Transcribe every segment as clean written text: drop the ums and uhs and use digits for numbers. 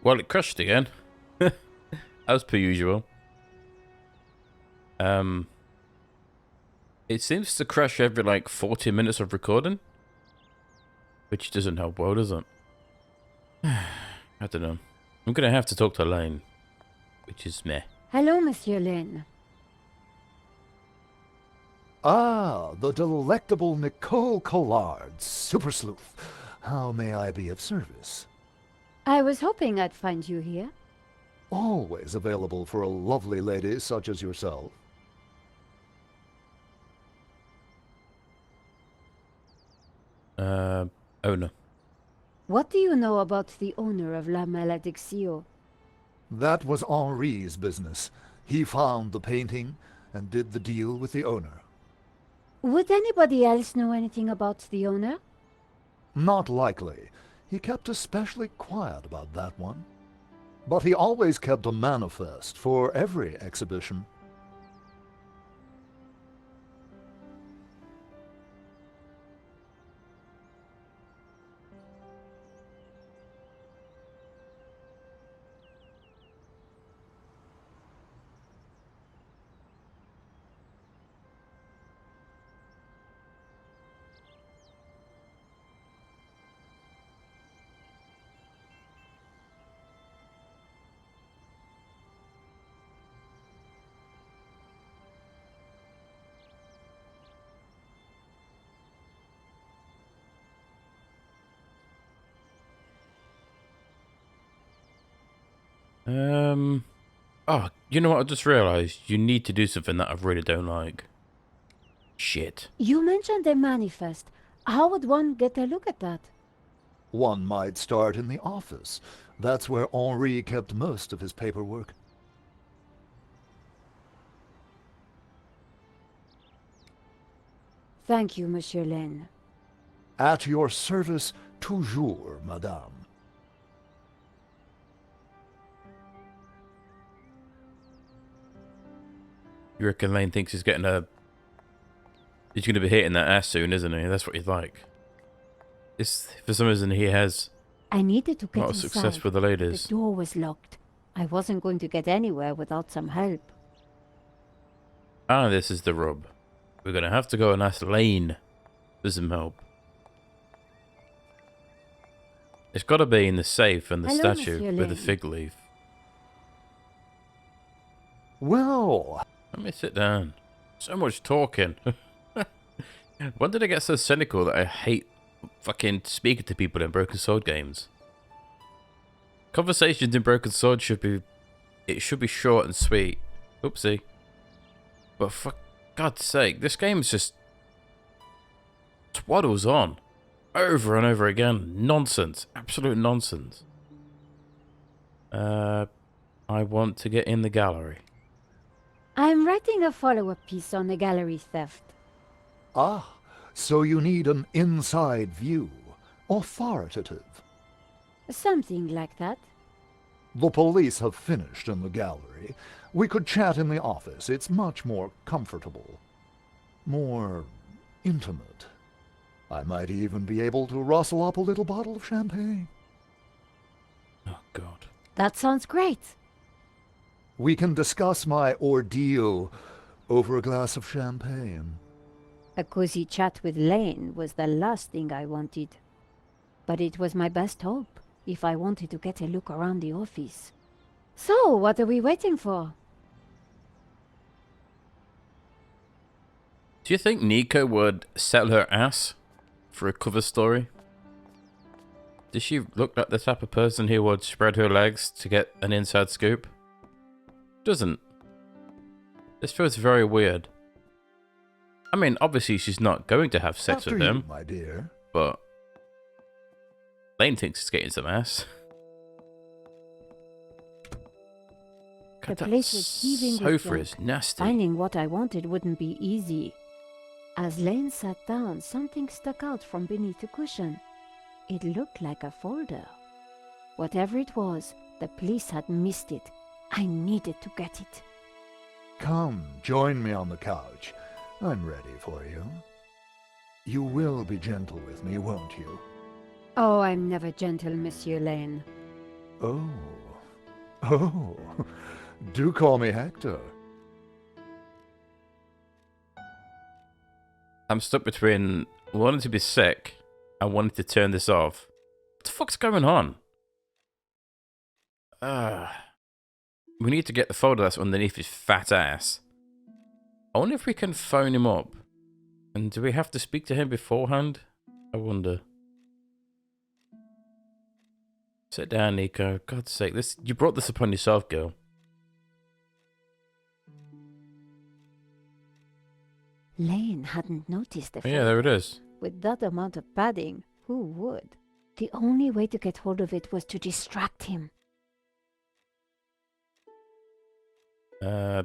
Well, it crashed again. As per usual. It seems to crash every like 40 minutes of recording. Which doesn't help well, does it? I don't know. I'm gonna have to talk to Laine. Which is meh. Hello, Monsieur Laines. Ah, the delectable Nico Collard, super sleuth. How may I be of service? I was hoping I'd find you here. Always available for a lovely lady such as yourself. Owner. What do you know about the owner of 𝘨𝘨𝘮𝘴? That was Henri's business. He found the painting and did the deal with the owner. Would anybody else know anything about the owner? Not likely. He kept especially quiet about that one. But he always kept a manifest for every exhibition. Oh, you know what? I just realized you need to do something that I really don't like. Shit. You mentioned a manifest. How would one get a look at that? One might start in the office. That's where Henri kept most of his paperwork. Thank you, Monsieur Laines. At your service, toujours, madame. You reckon Laine thinks he's getting a... He's going to be hitting that ass soon, isn't he? That's what he's like. For some reason, he has I needed to a get lot of inside. success with the ladies. The door was locked. I wasn't going to get anywhere without some help. Ah, this is the rub. We're going to have to go and ask Laine for some help. It's got to be in the safe and the Hello, statue Monsieur with the Laine. fig leaf. Well, Let me sit down. So much talking. When did I get so cynical that I hate fucking speaking to people in Broken Sword games? Conversations in Broken Sword should be short and sweet. Oopsie. But for God's sake, this game is just twaddles on. Over and over again. Nonsense. Absolute nonsense. I want to get in the gallery. I'm writing a follow-up piece on the gallery theft. ah, so you need an inside view. Authoritative. Something like that. The police have finished in the gallery. We could chat in the office. It's much more comfortable. More intimate. I might even be able to rustle up a little bottle of champagne. Oh, God. That sounds great. We can discuss my ordeal over a glass of champagne. A cozy chat with Laine was the last thing I wanted. But it was my best hope if I wanted to get a look around the office. So, what are we waiting for? Do you think Nico would sell her ass for a cover story? Does she look like the type of person who would spread her legs to get an inside scoop? Doesn't. This feels very weird. I mean, obviously she's not going to have sex After with him, you, my dear. but Laine thinks he's getting some ass. The God, that place was heaving with sofa is junk. nasty. Finding what I wanted wouldn't be easy. As Laine sat down, something stuck out from beneath the cushion. It looked like a folder. Whatever it was, the police had missed it. I needed to get it. Come, join me on the couch. I'm ready for you. You will be gentle with me, won't you? Oh, I'm never gentle, Monsieur Laine. Oh. Oh. Do call me Hector. I'm stuck between wanting to be sick and wanting to turn this off. What the fuck's going on? We need to get the folder that's underneath his fat ass. I wonder if we can phone him up. And do we have to speak to him beforehand? I wonder. Sit down, Nico. God's sake, you brought this upon yourself, girl. Lane hadn't noticed the Yeah, there it is. With that amount of padding, who would? The only way to get hold of it was to distract him. Oh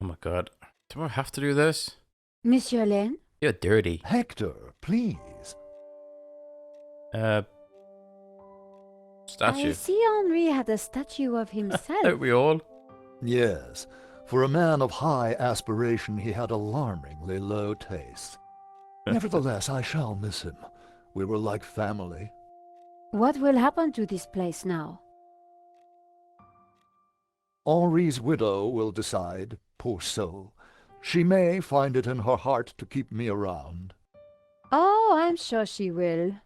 my god. Do I have to do this? Monsieur Lane? You're dirty. Hector, please. Statue. I see Henri had a statue of himself. Don't we all? Yes, for a man of high aspiration, he had alarmingly low taste. Nevertheless, I shall miss him. We were like family. What will happen to this place now? Henri's widow will decide, poor soul. She may find it in her heart to keep me around. Oh, I'm sure she will.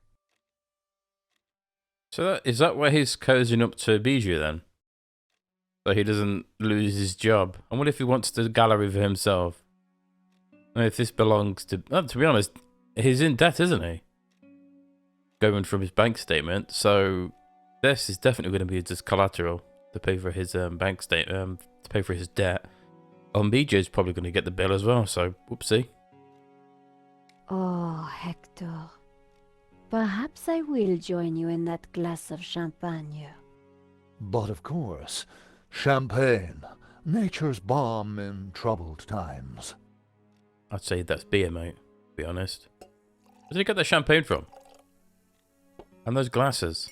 So is that why he's cozying up to Bijou then? So he doesn't lose his job. I wonder if he wants the gallery for himself. And if this belongs to... Oh, to be honest, he's in debt, isn't he? Going from his bank statement. So this is definitely going to be just collateral to pay for his bank statement, to pay for his debt. Bijou's probably going to get the bill as well, so whoopsie. Oh, Hector. Perhaps I will join you in that glass of champagne. But of course, champagne, nature's balm in troubled times. I'd say that's beer, mate, to be honest. Where did he get that champagne from? And those glasses.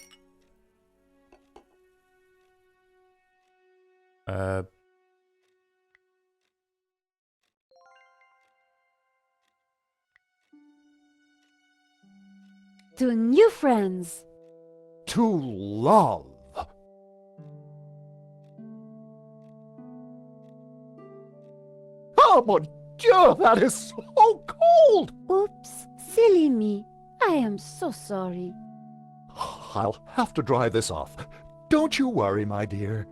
To new friends. To love. Oh, mon Dieu, that is so cold! Oops, silly me. I am so sorry. I'll have to dry this off. Don't you worry, my dear.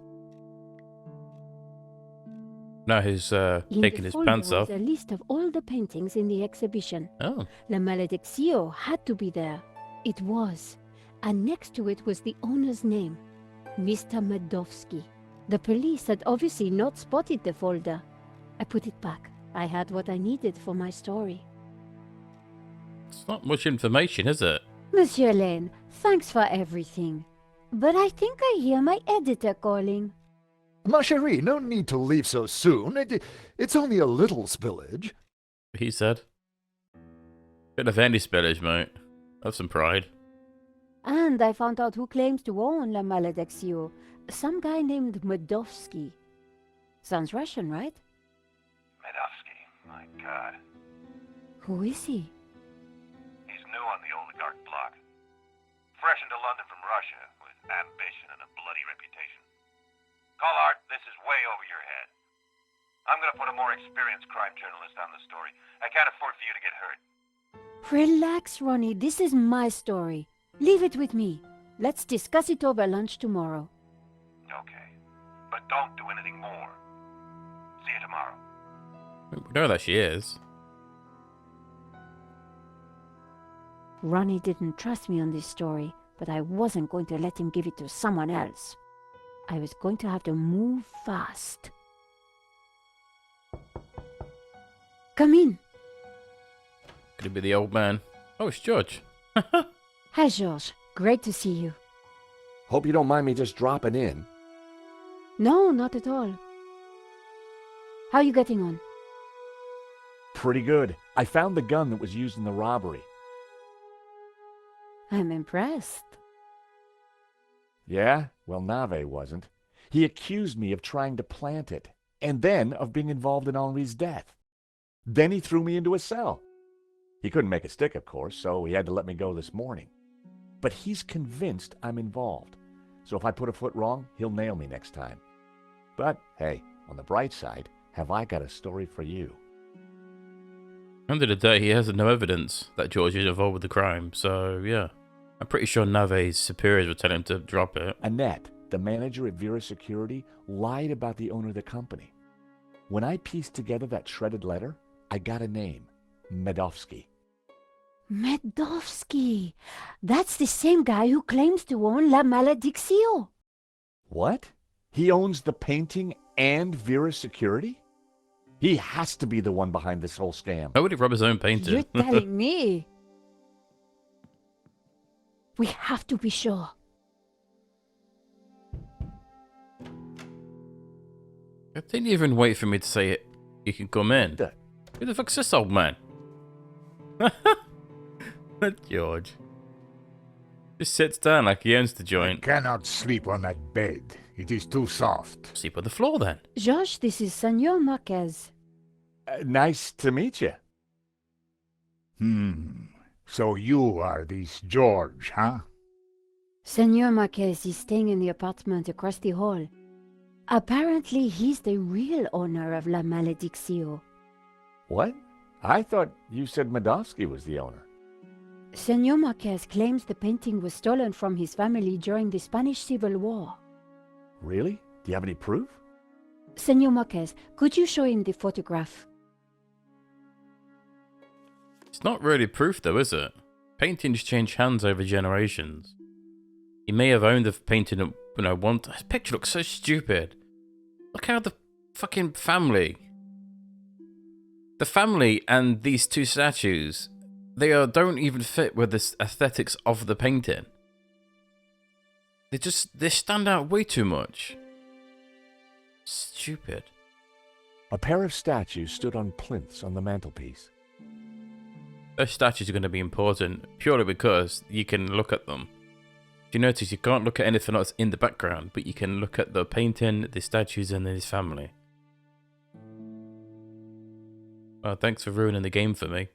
Now he's taking his pants off. In the folder was a list of all the paintings in the exhibition. Oh. 𝘨𝘮𝘴𝘕 had to be there. It was. And next to it was the owner's name, Mr. Medovsky. The police had obviously not spotted the folder. I put it back. I had what I needed for my story. It's not much information, is it? Monsieur Lane, thanks for everything. But I think I hear my editor calling. Ma chérie, no need to leave so soon. It's only a little spillage. He said. Bit of any spillage, mate. Have some pride. And I found out who claims to own 𝘨𝘮𝘴𝘕. Some guy named Medovsky. Sounds Russian, right? Medovsky, my God. Who is he? He's new on the oligarch block. Fresh into London from Russia, with ambition and a bloody reputation. Collard, this is way over your head. I'm gonna put a more experienced crime journalist on the story. I can't afford for you to get hurt. Relax, Ronnie. This is my story. Leave it with me. Let's discuss it over lunch tomorrow. Okay. But don't do anything more. See you tomorrow. We know that she is. Ronnie didn't trust me on this story, but I wasn't going to let him give it to someone else. I was going to have to move fast. Come in. Could it be the old man? Oh, it's George. Hi, George. Great to see you. Hope you don't mind me just dropping in. No, not at all. How are you getting on? Pretty good. I found the gun that was used in the robbery. I'm impressed. Yeah? Well, 𝘨𝘮𝘴 wasn't. He accused me of trying to plant it, and then of being involved in Henri's death. Then he threw me into a cell. He couldn't make a stick, of course, so he had to let me go this morning. but he's convinced I'm involved. So if I put a foot wrong, he'll nail me next time. But hey, on the bright side, have I got a story for you? End of the day, he has no evidence that George is involved with the crime, so yeah. I'm pretty sure 𝘨𝘮𝘮's superiors would tell him to drop it. Annette, the manager at Vera Security, lied about the owner of the company. When I pieced together that shredded letter, I got a name, 𝘨𝘮𝘮𝘮. 𝘨𝘮𝘮𝘮. That's the same guy who claims to own 𝘨𝘮𝘮𝘮𝘪. What? He owns the painting and Vera Security? He has to be the one behind this whole scam. Why would he rob his own painting? You're telling me? We have to be sure. I didn't even wait for me to say it. You can come in. The- Who the fuck's this old man? George. Just sits down like he owns the joint. Cannot sleep on that bed. It is too soft. Sleep on the floor then. George, this is Senor Marquez. Nice to meet you. So you are this George, huh? Senor Marquez is staying in the apartment across the hall. Apparently, he's the real owner of 𝘨𝘮𝘮𝘮𝘮𝘮. What? I thought you said 𝘨𝘮𝘮𝘮 was the owner. Senor Marquez claims the painting was stolen from his family during the Spanish Civil War. Really? Do you have any proof? Senor Marquez, could you show him the photograph? It's not really proof though, is it? Paintings change hands over generations. He may have owned the painting at, once. This picture looks so stupid. Look how the fucking family... The family and these two statues, they don't even fit with the aesthetics of the painting. They stand out way too much. Stupid. A pair of statues stood on plinths on the mantelpiece. Those statues are going to be important purely because you can look at them. If you notice, you can't look at anything else in the background, but you can look at the painting, the statues, and his family. Well, thanks for ruining the game for me.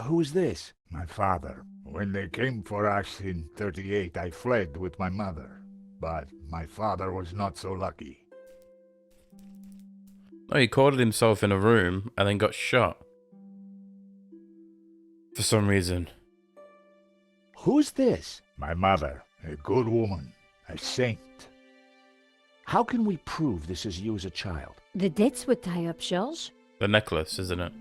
Who is this? My father. When they came for us in 38, I fled with my mother. But my father was not so lucky. No, he cornered himself in a room and then got shot. For some reason. Who's this? My mother, a good woman, a saint. How can we prove this is you as a child? The dates would tie up, George. The necklace, isn't it?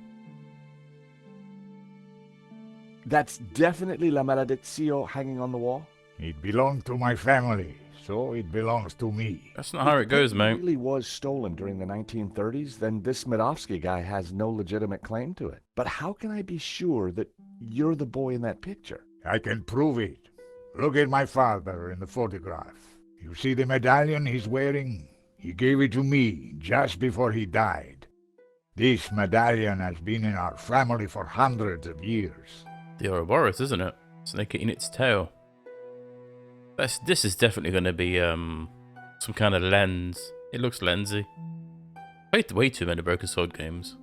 That's definitely 𝘨𝘮𝘮𝘮𝘮 hanging on the wall? It belonged to my family, so it belongs to me. That's not how it goes, If mate. it really was stolen during the 1930s, then this 𝘨𝘮𝘮𝘮 guy has no legitimate claim to it. But how can I be sure that you're the boy in that picture? I can prove it. Look at my father in the photograph. You see the medallion he's wearing? He gave it to me just before he died. This medallion has been in our family for hundreds of years. The Ouroboros, isn't it? Snake eating its tail. This is definitely going to be some kind of lens. It looks lensy. Played way too many Broken Sword games.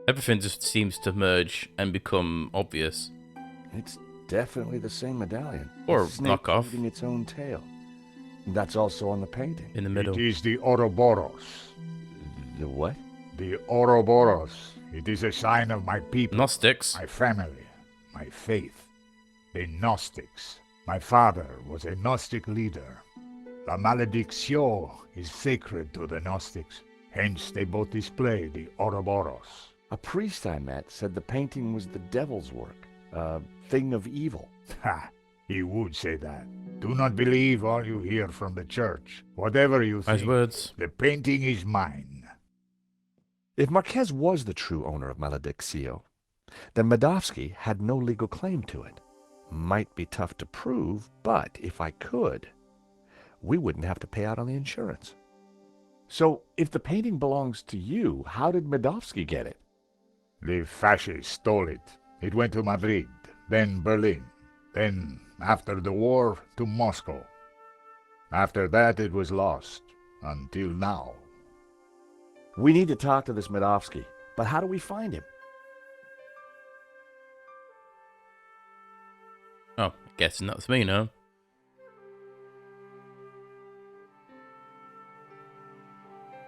Everything just seems to merge and become obvious. It's definitely the same medallion. Or A snake knockoff. eating its own tail. That's also on the painting. In the middle. It is the Ouroboros. The what? The Ouroboros. It is a sign of my people, Gnostics. my family, my faith. The Gnostics. My father was a Gnostic leader. 𝘨𝘮𝘮𝘮𝘮 is sacred to the Gnostics. Hence they both display the Ouroboros. A priest I met said the painting was the devil's work, a thing of evil. Ha! He would say that. Do not believe all you hear from the church. Whatever you Nice think, words. the painting is mine. If Marquez was the true owner of 𝘨𝘮𝘮𝘮𝘮, then 𝘨𝘮𝘮𝘮 had no legal claim to it. Might be tough to prove, but if I could, we wouldn't have to pay out on the insurance. So, if the painting belongs to you, how did 𝘨𝘮𝘮𝘮 get it? The fascists stole it. It went to Madrid, then Berlin, then, after the war, to Moscow. After that it was lost, until now. We need to talk to this 𝘨𝘮𝘮𝘮𝘮, but how do we find him? Oh, Guessing that's me now.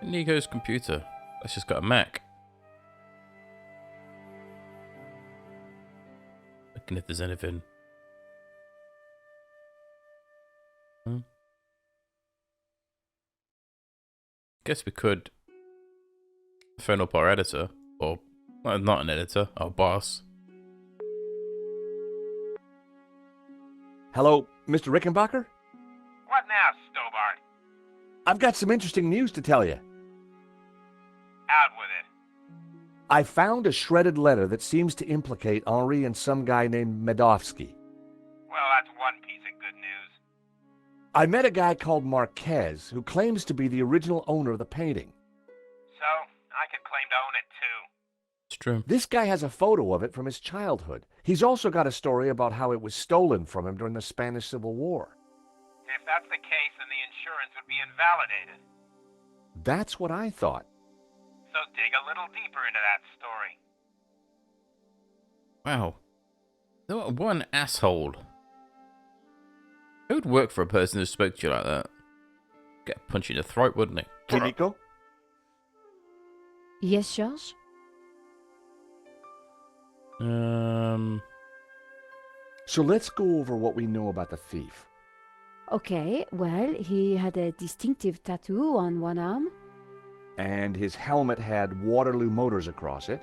Nico's computer. That's just got a Mac. Looking if there's anything. Guess we could phone up our editor, or well, not an editor, our boss. Hello, Mr. Rickenbacker? What now, Stobart? I've got some interesting news to tell you. Out with it. I found a shredded letter that seems to implicate Henri and some guy named Medovsky. Well, that's one piece of good news. I met a guy called Marquez who claims to be the original owner of the painting. So, I could claim to own it too. It's true. This guy has a photo of it from his childhood. He's also got a story about how it was stolen from him during the Spanish Civil War. If that's the case, then the insurance would be invalidated. That's what I thought. So dig a little deeper into that story. Wow. What an asshole. Who would work for a person who spoke to you like that? Get a punch in the throat, wouldn't he? Hey, Nico? Yes, George? So let's go over what we know about the thief. Okay, well, he had a distinctive tattoo on one arm. And his helmet had Waterloo Motors across it.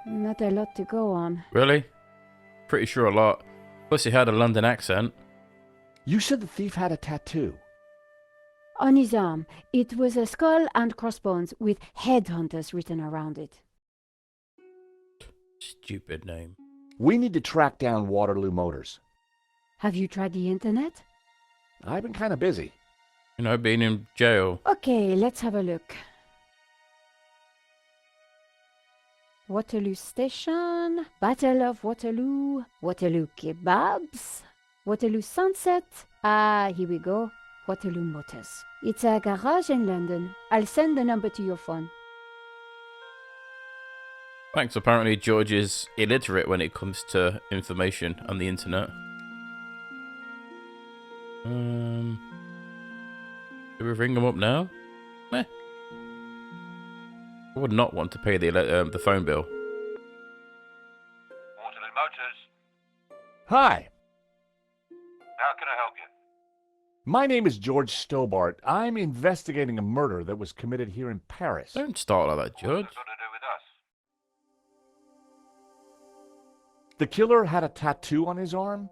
Not a lot to go on. Really? Pretty sure a lot. Plus he had a London accent. You said the thief had a tattoo. On his arm, it was a skull and crossbones with headhunters written around it. Stupid name. We need to track down Waterloo Motors. Have you tried the internet? I've been kind of busy. You know, being in jail. Okay, let's have a look. Waterloo Station, Battle of Waterloo, Waterloo Kebabs, Waterloo Sunset. Ah, here we go. Waterloo Motors. It's a garage in London. I'll send the number to your phone. Thanks, apparently George is illiterate when it comes to information on the internet. Do we ring him up now? Meh. I would not want to pay the phone bill. Waterloo Motors. Hi, How can I help you? my name is George Stobart. I'm investigating a murder that was committed here in Paris. Don't start like that, What's George. that got to do with us? The killer had a tattoo on his arm.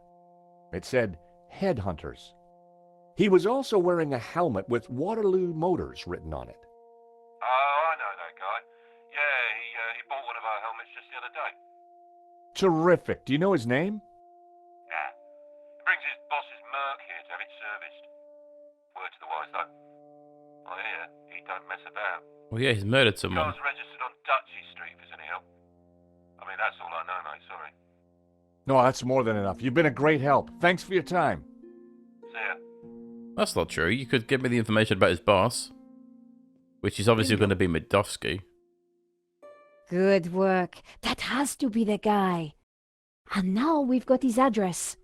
It said Headhunters. He was also wearing a helmet with Waterloo Motors written on it. Oh, I know that guy. Yeah, he bought one of our helmets just the other day. Terrific. Do you know his name? Nah. He brings his boss's Merc here to have it serviced. Word to the wise, though. I hear he don't mess about. Well, yeah, he's murdered someone. Car's registered on Dutchy Street, if there's any help. I mean, that's all I know, mate, sorry. No, that's more than enough. You've been a great help. Thanks for your time. See ya. That's not true. You could give me the information about his boss. Which is obviously going to be Medovsky. Good work. That has to be the guy. And now we've got his address.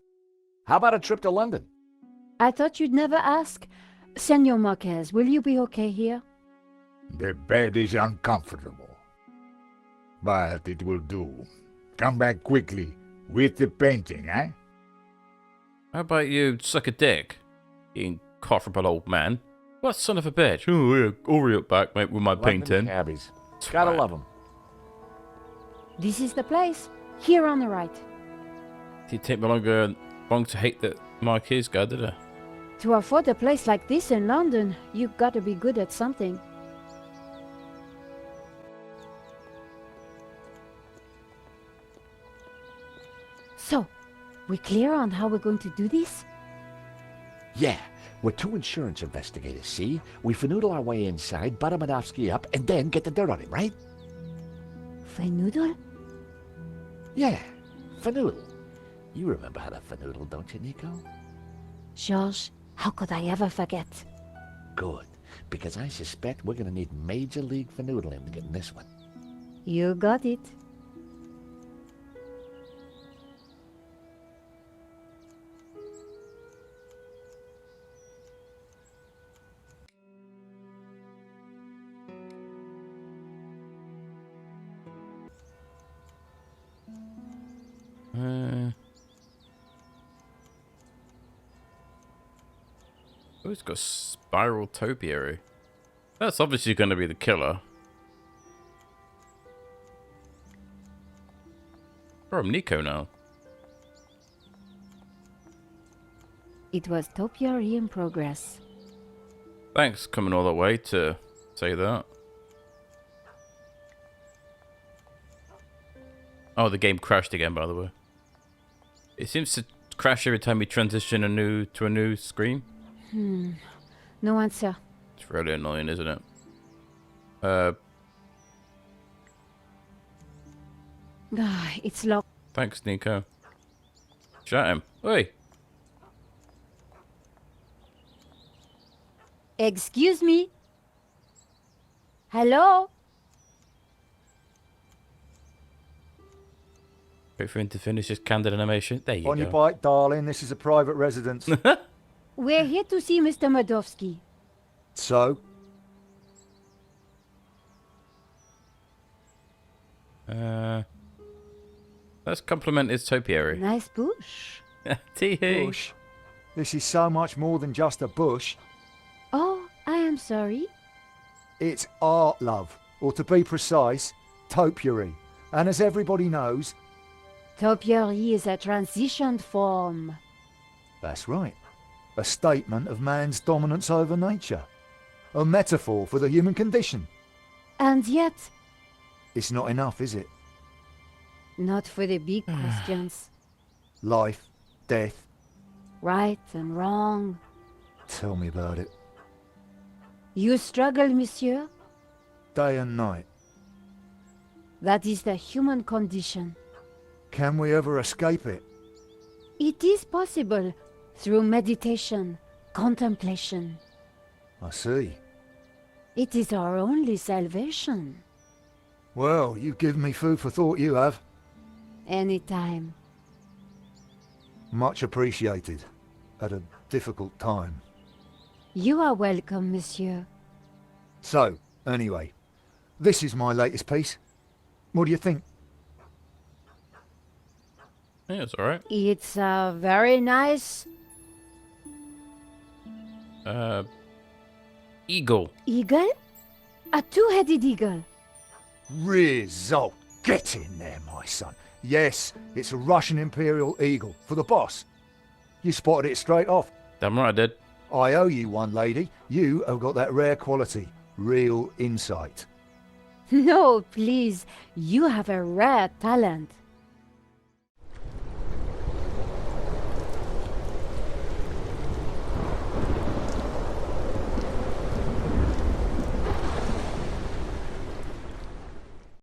How about a trip to London? I thought you'd never ask. Senor Marquez, will you be okay here? The bed is uncomfortable. But it will do. Come back quickly with the painting, eh? How about you suck a dick? You incomparable old man. What son of a bitch? Oh, yeah, hurry up back, mate, with my painting. Cabbies. Gotta love them. This is the place. Here on the right. Did it take me long to hate that Marquez guy, did it? To afford a place like this in London, you've got to be good at something. So, we clear on how we're going to do this? Yeah, we're two insurance investigators, see? We finagle our way inside, butter Medovsky up, and then get the dirt on him, right? Finagle? Yeah, finagle. You remember how to finagle, don't you, Nico? George, how could I ever forget? Good, because I suspect we're gonna need Major League finaggling to get in this one. You got it. Oh, it's got spiral topiary. That's obviously going to be the killer. Oh, I'm Nico now. It was topiary in progress. Thanks coming all the way to say that. Oh, the game crashed again, by the way. It seems to crash every time we transition to a new screen. No answer. It's really annoying, isn't it? It's locked. Thanks, Nico. Shut him. Oi! Excuse me? Hello? Wait for him to finish his candid animation. There you On go. your bike, darling. This is a private residence. We're here to see Mr. Madovsky. So? Let's compliment his topiary. Nice bush. Tee-hee. Bush. This is so much more than just a bush. Oh, I am sorry. It's art, love. Or to be precise, topiary. And as everybody knows... Topiary is a transitioned form. That's right. A statement of man's dominance over nature. A metaphor for the human condition. And yet, It's not enough, is it? not for the big questions. Life, death. Right and wrong. Tell me about it. You struggle, monsieur? Day and night. That is the human condition. Can we ever escape it? It is possible through meditation, contemplation. I see. It is our only salvation. Well, you've given me food for thought, you have. Anytime. Much appreciated. At a difficult time. You are welcome, monsieur. So, anyway, this is my latest piece. What do you think? Yeah, it's alright. It's very nice. Eagle. Eagle? A two-headed eagle. Result. Get in there, my son. Yes, it's a Russian Imperial Eagle for the boss. You spotted it straight off. Damn right I did. I owe you one, lady. You have got that rare quality. Real insight. No, please. You have a rare talent.